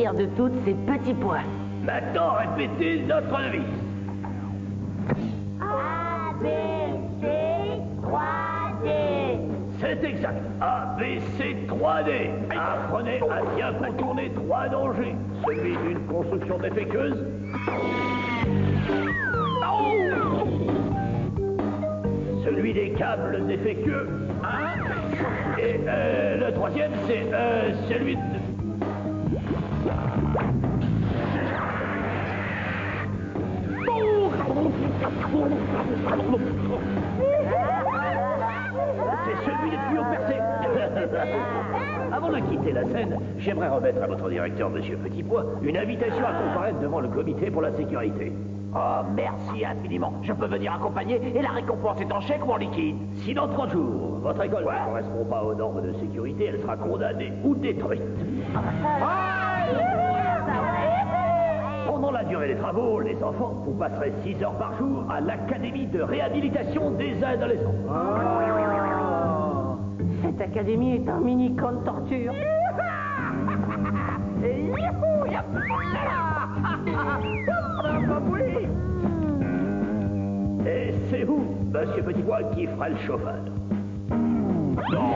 pire de toutes, c'est Petit Pois. Maintenant, répétez notre devise. A, B, C, 3D. C'est exact. A, B, C, 3D. Apprenez à bien contourner 3 dangers. Celui d'une construction défectueuse. Celui des câbles défectueux. Et le troisième, c'est celui de... C'est celui des tuyaux percés. Avant de quitter la scène, j'aimerais remettre à votre directeur, Monsieur Petit Pois, une invitation à comparaître devant le comité pour la sécurité. Oh, merci infiniment. Je peux venir accompagner et la récompense est en chèque ou en liquide. Si dans 30 jours, votre école ne correspond pas aux normes de sécurité, elle sera condamnée ou détruite. Pendant la durée des travaux, les enfants, vous passerez 6 heures par jour à l'académie de réhabilitation des adolescents. Cette académie est un mini camp de torture. Et c'est vous, Monsieur Petit Pois, qui fera le chauffage. Non.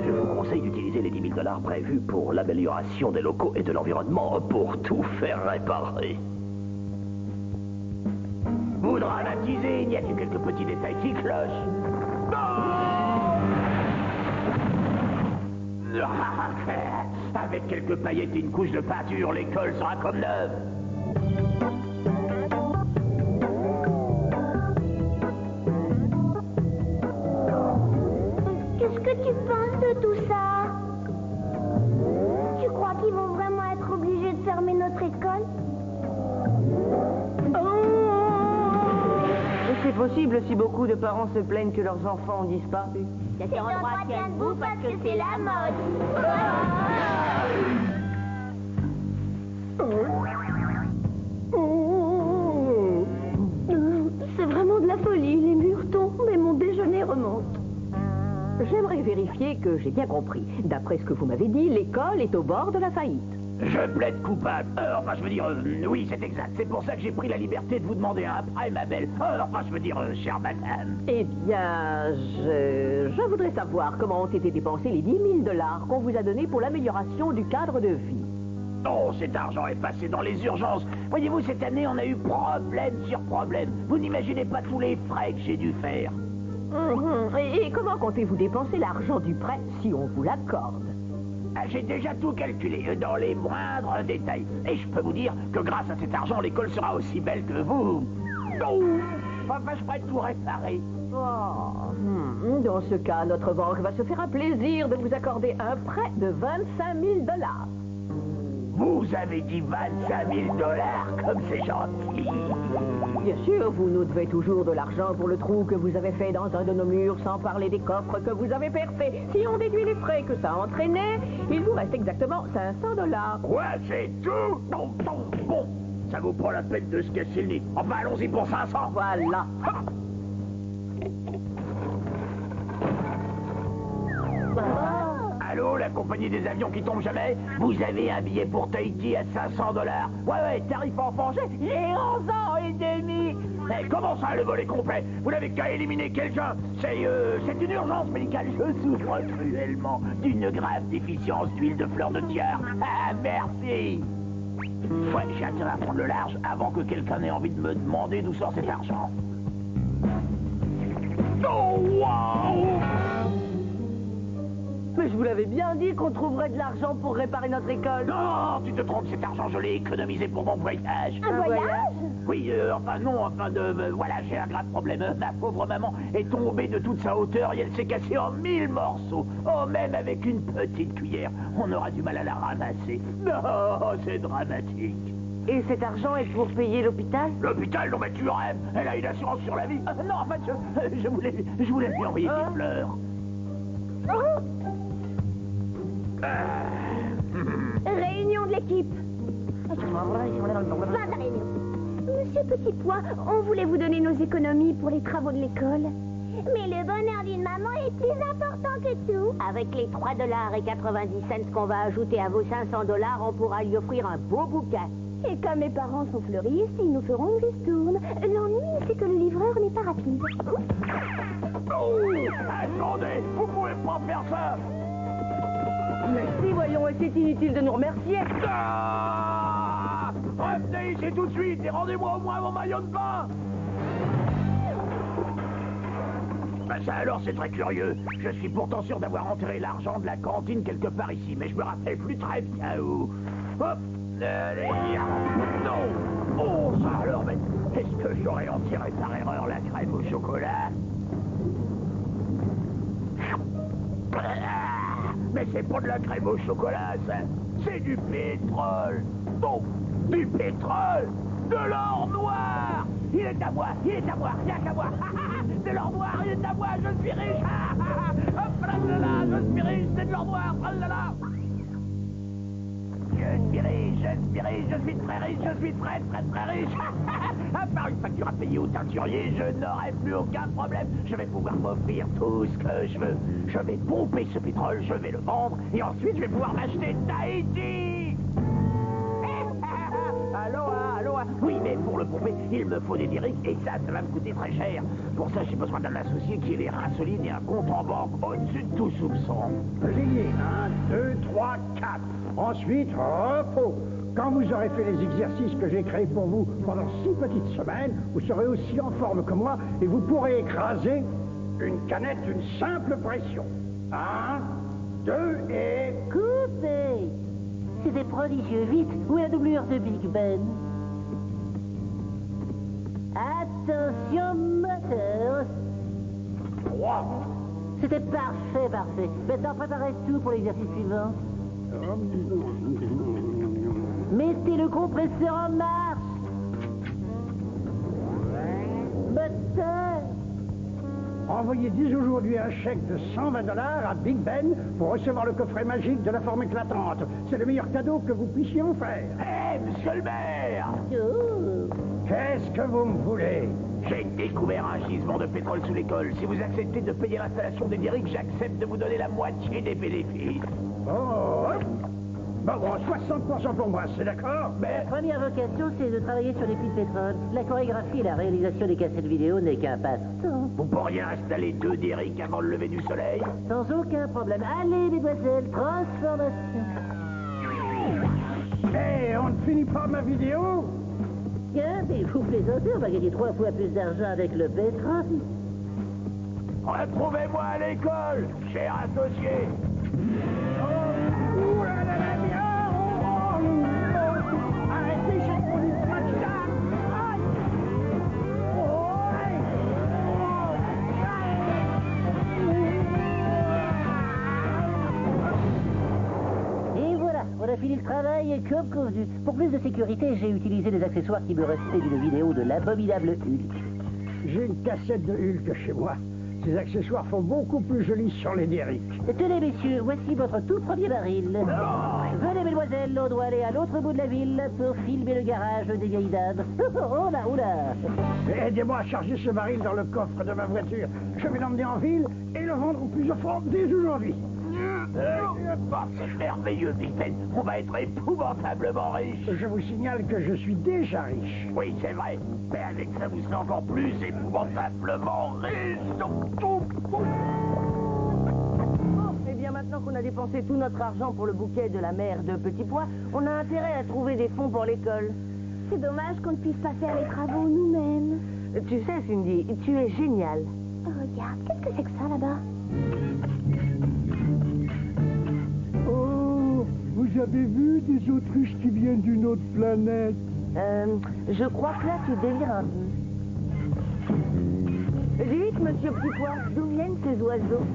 Je vous conseille d'utiliser les 10 000 $ prévus pour l'amélioration des locaux et de l'environnement pour tout faire réparer. Vous dramatisez, n'y a-t-il quelques petits détails qui clochent? Avec quelques paillettes et une couche de peinture, l'école sera comme neuve. Qu'est-ce que tu penses de tout ça? Tu crois qu'ils vont vraiment être obligés de fermer notre école? C'est possible si beaucoup de parents se plaignent que leurs enfants ont disparu. Cet endroit tient debout parce que c'est la mode. C'est vraiment de la folie. Les murs tombent et mon déjeuner remonte. J'aimerais vérifier que j'ai bien compris. D'après ce que vous m'avez dit, l'école est au bord de la faillite. Je plaide coupable. Enfin, je veux dire, oui, c'est exact. C'est pour ça que j'ai pris la liberté de vous demander un prêt, ma belle. Enfin, je veux dire, chère madame. Eh bien, je voudrais savoir comment ont été dépensés les 10 000 $ qu'on vous a donnés pour l'amélioration du cadre de vie. Oh, cet argent est passé dans les urgences. Voyez-vous, cette année, on a eu problème sur problème. Vous n'imaginez pas tous les frais que j'ai dû faire. Et comment comptez-vous dépenser l'argent du prêt si on vous l'accorde? J'ai déjà tout calculé, dans les moindres détails. Et je peux vous dire que grâce à cet argent, l'école sera aussi belle que vous. Enfin, je pourrais tout réparer. Dans ce cas, notre banque va se faire un plaisir de vous accorder un prêt de 25 000 $. Vous avez dit 25 000 $, comme c'est gentil. Bien sûr, vous nous devez toujours de l'argent pour le trou que vous avez fait dans un de nos murs, sans parler des coffres que vous avez percés. Si on déduit les frais que ça entraînait, il vous reste exactement 500 $. Quoi, c'est tout? Non, bon, ça vaut pas la peine de se casser le nez. Enfin, allons-y pour 500. Voilà. Allô, la compagnie des avions qui tombent jamais? Vous avez un billet pour Tahiti à 500 $. Ouais, tarif enfangé, j'ai 11 ans et demi. Mais comment ça, le vol est complet? Vous n'avez qu'à éliminer quelqu'un. C'est une urgence médicale. Je souffre cruellement d'une grave déficience d'huile de fleur de tiare. Ah, merci. Ouais, j'ai intérêt à prendre le large avant que quelqu'un ait envie de me demander d'où sort cet argent. Oh, wow! Mais je vous l'avais bien dit qu'on trouverait de l'argent pour réparer notre école. Non, tu te trompes, cet argent, je l'ai économisé pour mon voyage. Un voyage? Oui, voilà, j'ai un grave problème. Ma pauvre maman est tombée de toute sa hauteur et elle s'est cassée en 1000 morceaux. Oh, même avec une petite cuillère, on aura du mal à la ramasser. Non, c'est dramatique. Et cet argent est pour payer l'hôpital? L'hôpital? Non, mais tu rêves. Elle a une assurance sur la vie. Non, en fait, je voulais lui envoyer des fleurs. Réunion de l'équipe. Fin de réunion. Monsieur Petit Pois, on voulait vous donner nos économies pour les travaux de l'école. Mais le bonheur d'une maman est plus important que tout. Avec les 3,90 $ qu'on va ajouter à vos 500 $, on pourra lui offrir un beau bouquet. Et comme mes parents sont fleuristes, ils nous feront une ristourne. L'ennui, c'est que le livreur n'est pas rapide. Oh, attendez, vous pouvez pas faire ça. Merci, voyons, et c'est inutile de nous remercier. Ah, revenez ici tout de suite et rendez-moi au moins mon maillot de bain. Ben ça alors, c'est très curieux. Je suis pourtant sûr d'avoir enterré l'argent de la cantine quelque part ici, mais je me rappelle plus très bien où. Hop, allez, non. Oh, ça alors, mais est-ce que j'aurais enterré par erreur la crème au chocolat? Mais c'est pas de la crème au chocolat, ça. C'est du pétrole. Oh, du pétrole. De l'or noir. Il est à moi, il est à moi, rien qu'à moi. De l'or noir, il est à moi, je suis riche. Hop là, je suis riche, c'est de l'or noir. Oh là là. Je suis riche, je suis riche, je suis très riche, je suis très riche. À part une facture à payer au teinturier, je n'aurai plus aucun problème. Je vais pouvoir m'offrir tout ce que je veux. Je vais pomper ce pétrole, je vais le vendre, et ensuite je vais pouvoir m'acheter Tahiti. Aloha. Oui, mais pour le pomper, il me faut des dirics, et ça va me coûter très cher. Pour ça, j'ai besoin d'un associé qui ait les reins solides et un compte en banque au-dessus de tout soupçon. Pliez, 1, 2, 3, 4. Ensuite, repos. Quand vous aurez fait les exercices que j'ai créés pour vous pendant 6 petites semaines, vous serez aussi en forme que moi et vous pourrez écraser une canette d'une simple pression. 1, 2 et... Coupé. C'était prodigieux. Vite, où est la doublure de Big Ben? Attention, moteur. 3. C'était parfait. Maintenant, préparez tout pour l'exercice suivant. Mettez le compresseur en marche. Moteur. Envoyez dès aujourd'hui un chèque de 120 $ à Big Ben pour recevoir le coffret magique de la forme éclatante. C'est le meilleur cadeau que vous puissiez vous faire. Hé, monsieur le maire! Oh. Qu'est-ce que vous me voulez? J'ai découvert un gisement de pétrole sous l'école. Si vous acceptez de payer l'installation des dirics, j'accepte de vous donner la moitié des bénéfices. Oh, bon, 60% pour moi, c'est d'accord? La première vocation, c'est de travailler sur les puits de pétrole. La chorégraphie et la réalisation des cassettes vidéo n'est qu'un passe-temps. Vous pourriez installer 2 dirics avant le lever du soleil? Sans aucun problème. Allez, mesdemoiselles, transformation. Hé, on ne finit pas ma vidéo? Tiens, mais vous plaisantez, on va gagner 3 fois plus d'argent avec le pétrole. Retrouvez-moi à l'école, cher associé. Ouh là là là, bien, arrêtez, j'ai trop du touchdown. Aïe. Aïe. Et voilà, on a fini le travail comme convenu. Pour plus de sécurité, j'ai utilisé les accessoires qui me restaient d'une vidéo de l'abominable Hulk. J'ai une cassette de Hulk chez moi. Ces accessoires font beaucoup plus joli sur les dériques. Tenez, messieurs, voici votre tout premier baril. Venez, mesdemoiselles, on doit aller à l'autre bout de la ville pour filmer le garage des vieilles dames. Oh là, oula. Aidez-moi à charger ce baril dans le coffre de ma voiture. Je vais l'emmener en ville et le vendre au plus offrant dès aujourd'hui. C'est merveilleux, Big Ben. On va être épouvantablement riche. Je vous signale que je suis déjà riche. Oui, c'est vrai. Mais avec ça, vous serez encore plus épouvantablement riche. Eh bien, maintenant qu'on a dépensé tout notre argent pour le bouquet de la mère de Petit Pois, on a intérêt à trouver des fonds pour l'école. C'est dommage qu'on ne puisse pas faire les travaux nous-mêmes. Tu sais, Cindy, tu es géniale. Oh, regarde, qu'est-ce que c'est que ça là-bas? Oh, vous avez vu des autruches qui viennent d'une autre planète? Je crois que là, tu délires un peu. Dites, monsieur Petit Pois, d'où viennent ces oiseaux?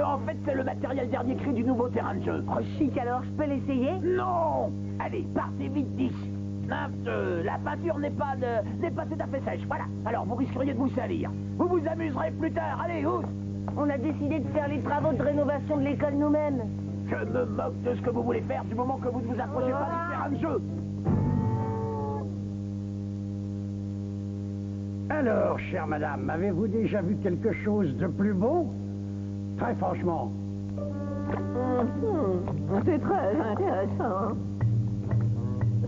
En fait, c'est le matériel dernier cri du nouveau terrain de jeu. Oh, chic, alors, je peux l'essayer? Non! Allez, partez vite d'ici. La peinture n'est pas tout à fait sèche, voilà. Alors, vous risqueriez de vous salir. Vous vous amuserez plus tard, allez, ouf! On a décidé de faire les travaux de rénovation de l'école nous-mêmes. Je me moque de ce que vous voulez faire du moment que vous ne vous approchez pas du terrain de jeu. Alors, chère madame, avez-vous déjà vu quelque chose de plus beau? Très franchement. C'est très intéressant.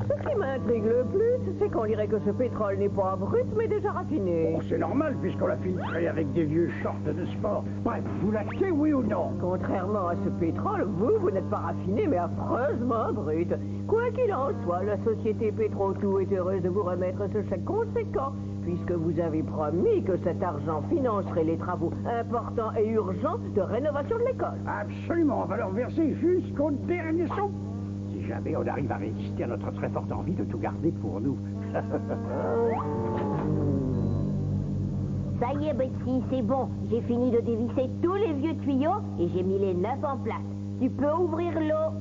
Ce qui m'intrigue le plus, c'est qu'on dirait que ce pétrole n'est pas brut, mais déjà raffiné. Bon, c'est normal, puisqu'on l'a filtré avec des vieux shorts de sport. Bref, vous l'achetez, oui ou non? Contrairement à ce pétrole, vous n'êtes pas raffiné, mais affreusement brut. Quoi qu'il en soit, la société Pétro-Tout est heureuse de vous remettre ce chèque conséquent, puisque vous avez promis que cet argent financerait les travaux importants et urgents de rénovation de l'école. Absolument, on va leur verser jusqu'au dernier sou. Si jamais on arrive à résister à notre très forte envie de tout garder pour nous. Ça y est, Betsy, c'est bon. J'ai fini de dévisser tous les vieux tuyaux et j'ai mis les neufs en place. Tu peux ouvrir l'eau.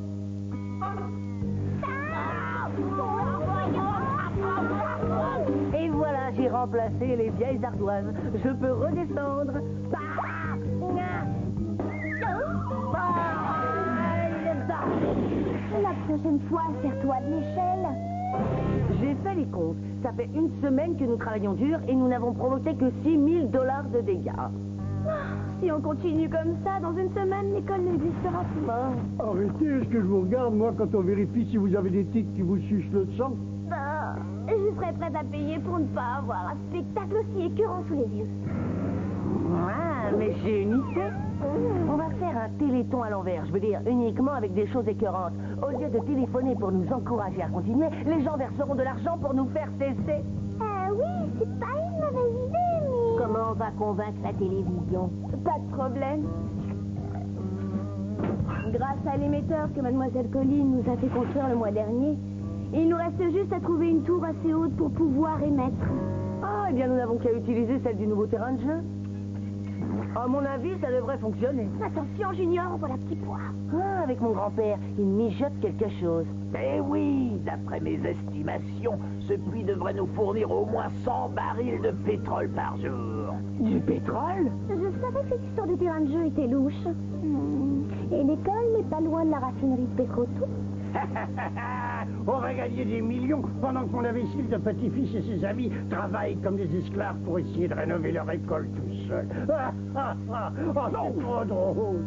Et voilà, j'ai remplacé les vieilles ardoises. Je peux redescendre. La prochaine fois, sers-toi de l'échelle. J'ai fait les comptes. Ça fait une semaine que nous travaillons dur et nous n'avons provoqué que $6 000 de dégâts. Si on continue comme ça, dans une semaine, l'école n'existera plus. Arrêtez, est-ce que je vous regarde, moi, quand on vérifie si vous avez des tiques qui vous sucent le sang? Je serais prête à payer pour ne pas avoir un spectacle aussi écœurant sous les yeux. Ah, mais j'ai une idée. On va faire un téléthon à l'envers, je veux dire uniquement avec des choses écœurantes. Au lieu de téléphoner pour nous encourager à continuer, les gens verseront de l'argent pour nous faire cesser. Oui, c'est pas une mauvaise idée, mais... Comment on va convaincre la télévision? Pas de problème. Grâce à l'émetteur que Mademoiselle Colline nous a fait construire le mois dernier, il nous reste juste à trouver une tour assez haute pour pouvoir émettre. Ah, eh bien nous n'avons qu'à utiliser celle du nouveau terrain de jeu. À mon avis, ça devrait fonctionner. Attention, Junior, voilà petit pois. Ah, avec mon grand-père, il mijote quelque chose. Eh oui, d'après mes estimations, ce puits devrait nous fournir au moins 100 barils de pétrole par jour. Du pétrole? Je savais que cette histoire de terrain de jeu était louche. Et l'école n'est pas loin de la raffinerie de Pétro-Tout. On va gagner des millions pendant que mon imbécile de petit-fils et ses amis travaillent comme des esclaves pour essayer de rénover leur école tout seuls. Oh, c'est trop drôle.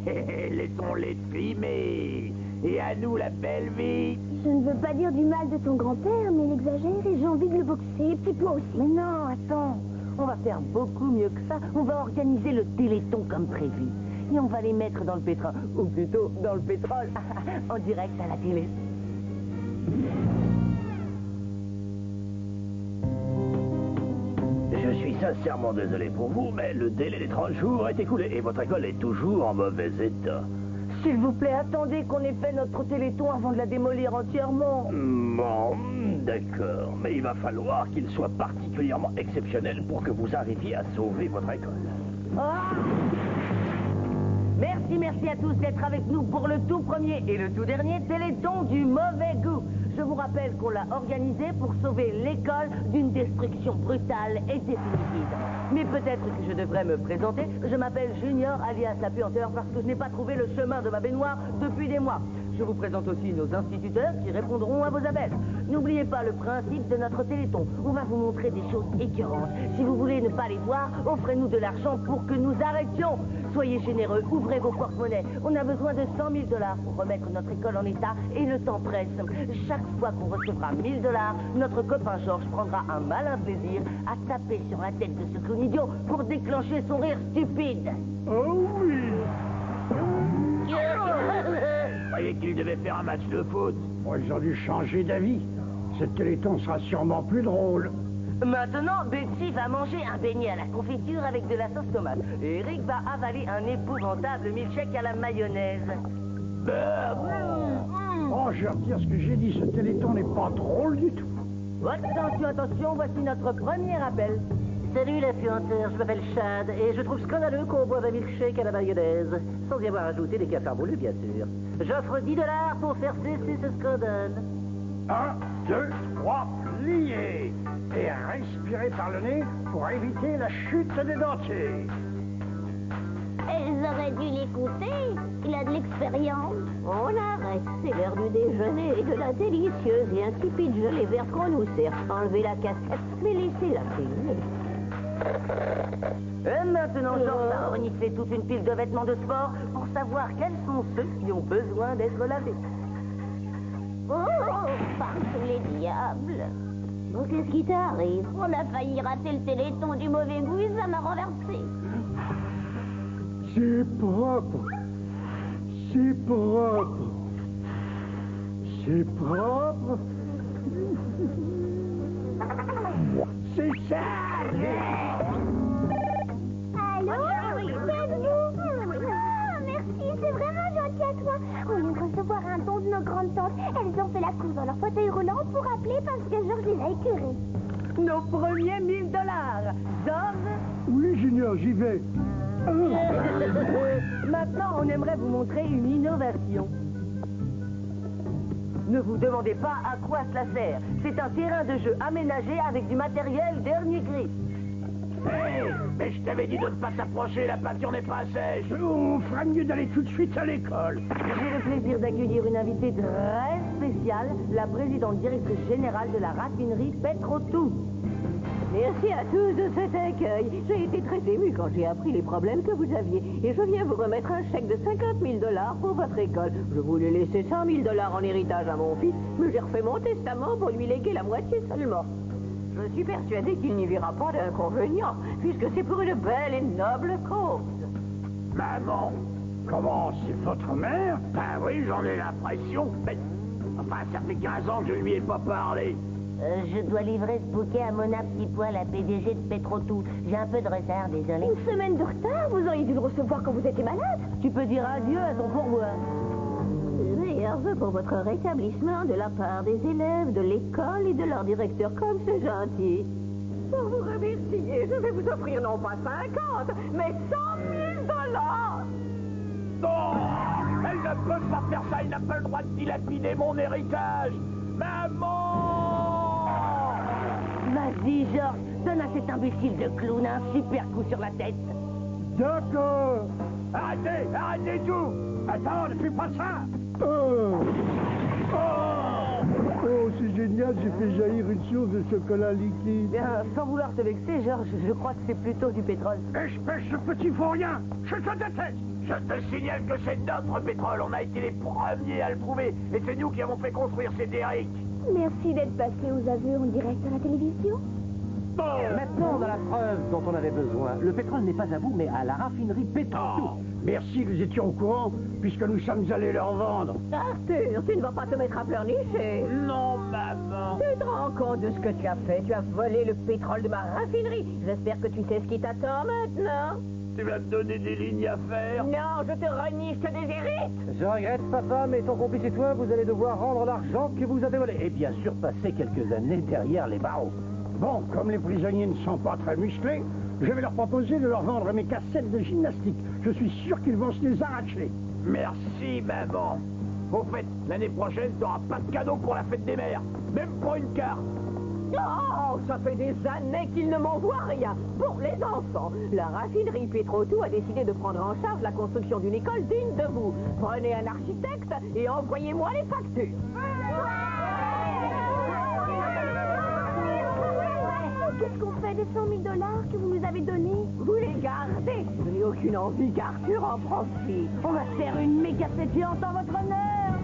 Laissons-les trimer. Et à nous la belle vie. Je ne veux pas dire du mal de ton grand-père, mais il exagère et j'ai envie de le boxer. Puis toi aussi. Mais non, attends. On va faire beaucoup mieux que ça. On va organiser le téléthon comme prévu. Et on va les mettre dans le pétrole. Ou plutôt, dans le pétrole. En direct à la télé. Je suis sincèrement désolé pour vous, mais le délai des 30 jours est écoulé et votre école est toujours en mauvais état. S'il vous plaît, attendez qu'on ait fait notre téléthon avant de la démolir entièrement. Bon, d'accord, mais il va falloir qu'il soit particulièrement exceptionnel pour que vous arriviez à sauver votre école. Ah! Merci à tous d'être avec nous pour le tout premier et le tout dernier téléthon du mauvais goût. Je vous rappelle qu'on l'a organisé pour sauver l'école d'une destruction brutale et définitive. Mais peut-être que je devrais me présenter. Je m'appelle Junior, alias la puanteur, parce que je n'ai pas trouvé le chemin de ma baignoire depuis des mois. Je vous présente aussi nos instituteurs qui répondront à vos appels. N'oubliez pas le principe de notre téléthon. On va vous montrer des choses écœurantes. Si vous voulez ne pas les voir, offrez-nous de l'argent pour que nous arrêtions. Soyez généreux, ouvrez vos porte-monnaies. On a besoin de $100 000 pour remettre notre école en état et le temps presse. Chaque fois qu'on recevra $1 000, notre copain Georges prendra un malin plaisir à taper sur la tête de ce clown idiot pour déclencher son rire stupide. Oh oui! Vous croyez qu'il devait faire un match de foot? Moi, ils ont dû changer d'avis. Ce téléthon sera sûrement plus drôle. Maintenant, Betsy va manger un beignet à la confiture avec de la sauce tomate. Et Eric va avaler un épouvantable milkshake à la mayonnaise. Oh, je retire ce que j'ai dit. Ce téléthon n'est pas drôle du tout. Attention, voici notre premier appel. Salut la puanteur, je m'appelle Chad et je trouve scandaleux qu'on boive un milkshake à la mayonnaise, sans y avoir ajouté des cafards moulus, bien sûr. J'offre $10 pour faire cesser ce scandale. 1, 2, 3, pliez. Et respirez par le nez pour éviter la chute des dentiers. Elles auraient dû l'écouter. Il a de l'expérience. On arrête, c'est C'est l'heure du déjeuner et de la délicieuse et insipide gelée verte qu'on nous sert. Enlevez la casquette, mais laissez-la filmer. Et maintenant, Georges a reniflé toute une pile de vêtements de sport pour savoir quels sont ceux qui ont besoin d'être lavés. Oh, par tous les diables. Bon, qu'est-ce qui t'arrive? On a failli rater le téléthon du mauvais goût et ça m'a renversé. C'est propre. C'est propre. C'est propre. C'est sale. Allô? C'est vous? Ah, merci, c'est vraiment gentil à toi. On vient de recevoir un don de nos grandes tantes. Elles ont fait la course dans leur fauteuil roulant pour appeler parce que Georges les a écœurées. Nos premiers $1000. Georges? Oui, Junior, j'y vais. Maintenant, on aimerait vous montrer une innovation. Ne vous demandez pas à quoi cela sert. C'est un terrain de jeu aménagé avec du matériel dernier cri. Hé, mais je t'avais dit de ne pas t'approcher, la peinture n'est pas sèche. On fera mieux d'aller tout de suite à l'école. J'ai le plaisir d'accueillir une invitée très spéciale, la présidente directrice générale de la raffinerie Petrotou. Merci à tous de cet accueil. J'ai été très émue quand j'ai appris les problèmes que vous aviez. Et je viens vous remettre un chèque de 50 000 $ pour votre école. Je voulais laisser 100 000 $ en héritage à mon fils, mais j'ai refait mon testament pour lui léguer la moitié seulement. Je suis persuadée qu'il n'y verra pas d'inconvénient, puisque c'est pour une belle et noble cause. Maman, Comment, c'est votre mère? ben oui, j'en ai l'impression. Mais, enfin, ça fait 15 ans que je lui ai pas parlé. Je dois livrer ce bouquet à Mona Petitpois, la PDG de Petrotou. J'ai un peu de retard, désolé. Une semaine de retard? Vous auriez dû le recevoir quand vous étiez malade. Tu peux dire adieu à ton pourboire. Meilleurs vœux pour votre rétablissement de la part des élèves de l'école et de leur directeur, comme c'est gentil. Pour vous remercier, je vais vous offrir non pas 50, mais 100 000 $. Non, elle ne peut pas faire ça, il n'a pas le droit de dilapider mon héritage. Maman! Vas-y, Georges, donne à cet imbécile de clown un super coup sur la tête. D'accord. Arrêtez, arrêtez tout! Attends, ne fais pas ça. Oh, c'est génial, j'ai fait jaillir une source de chocolat liquide. Bien, sans vouloir te vexer, Georges, je crois que c'est plutôt du pétrole. Espèce de petit vaurien, je te déteste. Je te signale que c'est notre pétrole, on a été les premiers à le trouver, et c'est nous qui avons fait construire ces derricks. Merci d'être passé aux aveux en direct à la télévision. Maintenant, on a la preuve dont on avait besoin. Le pétrole n'est pas à vous, mais à la raffinerie Petrotou. Merci, nous étions au courant, puisque nous sommes allés leur vendre. Arthur, tu ne vas pas te mettre à pleurnicher. Non, maman. Tu te rends compte de ce que tu as fait? Tu as volé le pétrole de ma raffinerie. J'espère que tu sais ce qui t'attend maintenant. Tu vas me donner des lignes à faire? Non, je te renie, je te déshérite. Je regrette, papa, mais ton complice et toi, vous allez devoir rendre l'argent que vous avez volé. Et bien sûr, passer quelques années derrière les barreaux. Bon, comme les prisonniers ne sont pas très musclés, je vais leur proposer de leur vendre mes cassettes de gymnastique. Je suis sûr qu'ils vont se les arracher. Merci, maman. Au fait, l'année prochaine, t'auras pas de cadeau pour la fête des mères. Même pas une carte. Oh, ça fait des années qu'ils ne m'envoient rien. Pour les enfants, la raffinerie Petrotou a décidé de prendre en charge la construction d'une école digne de vous. Prenez un architecte et envoyez-moi les factures. Qu'est-ce qu'on fait des 100 000 $ que vous nous avez donnés? Vous les gardez. Je n'ai aucune envie qu'Arthur en profite. On va faire une méga fête géante en votre honneur.